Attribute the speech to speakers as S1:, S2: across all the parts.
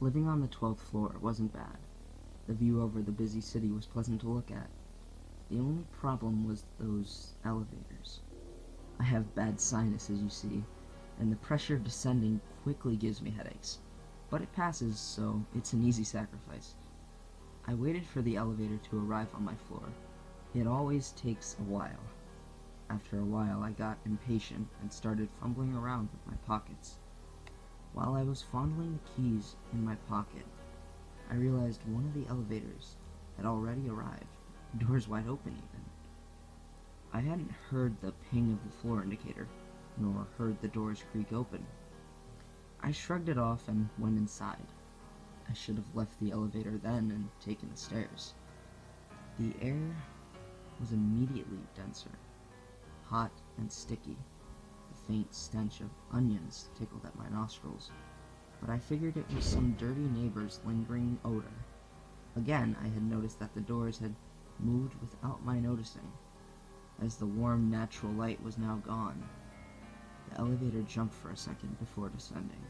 S1: Living on the 12th floor wasn't bad. The view over the busy city was pleasant to look at. The only problem was those elevators. I have bad sinus, as you see, and the pressure of descending quickly gives me headaches. But it passes, so it's an easy sacrifice. I waited for the elevator to arrive on my floor. It always takes a while. After a while, I got impatient and started fumbling around with my pockets. While I was fondling the keys in my pocket, I realized one of the elevators had already arrived, doors wide open even. I hadn't heard the ping of the floor indicator, nor heard the doors creak open. I shrugged it off and went inside. I should have left the elevator then and taken the stairs. The air was immediately denser, hot and sticky. The faint stench of onions tickled at my nostrils, but I figured it was some dirty neighbor's lingering odor. Again, I had noticed that the doors had moved without my noticing, as the warm, natural light was now gone. The elevator jumped for a second before descending.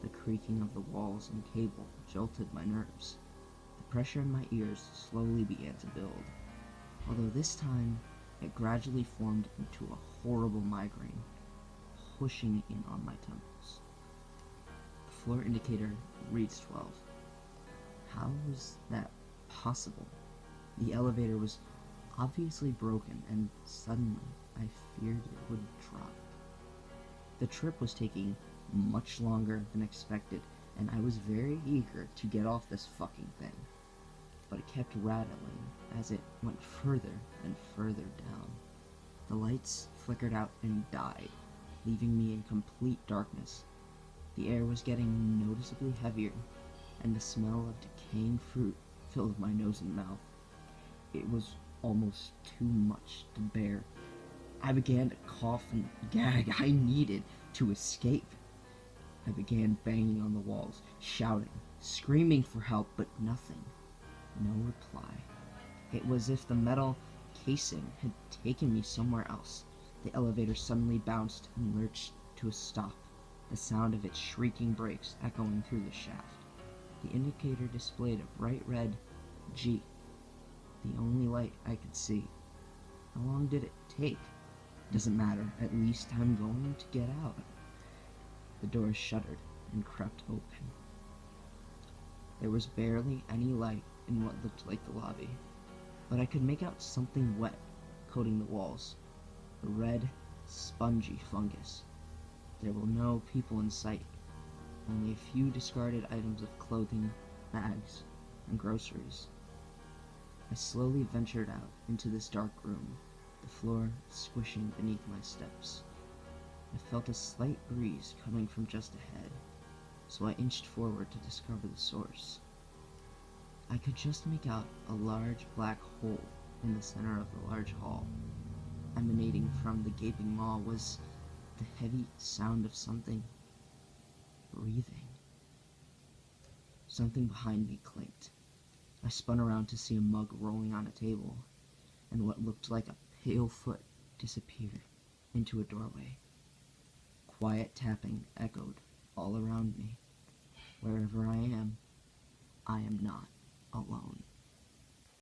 S1: The creaking of the walls and cable jolted my nerves. The pressure in my ears slowly began to build, although this time it gradually formed into a horrible migraine, pushing in on my temples. The floor indicator reads 12. How was that possible? The elevator was obviously broken, and suddenly I feared it would drop. The trip was taking much longer than expected, and I was very eager to get off this fucking thing. But it kept rattling as it went further and further down. The lights flickered out and died, leaving me in complete darkness. The air was getting noticeably heavier, and the smell of decaying fruit filled my nose and mouth. It was almost too much to bear. I began to cough and gag. I needed to escape. I began banging on the walls, shouting, screaming for help, but nothing. No reply. It was as if the metal casing had taken me somewhere else. The elevator suddenly bounced and lurched to a stop, the sound of its shrieking brakes echoing through the shaft. The indicator displayed a bright red G, the only light I could see. How long did it take? Doesn't matter, at least I'm going to get out. The doors shuddered and crept open. There was barely any light in what looked like the lobby, but I could make out something wet coating the walls, a red, spongy fungus. There were no people in sight, only a few discarded items of clothing, bags, and groceries. I slowly ventured out into this dark room, the floor squishing beneath my steps. I felt a slight breeze coming from just ahead, so I inched forward to discover the source. I could just make out a large black hole in the center of the large hall. Emanating from the gaping maw was the heavy sound of something breathing. Something behind me clinked. I spun around to see a mug rolling on a table, and what looked like a pale foot disappear into a doorway. Quiet tapping echoed all around me. Wherever I am not alone.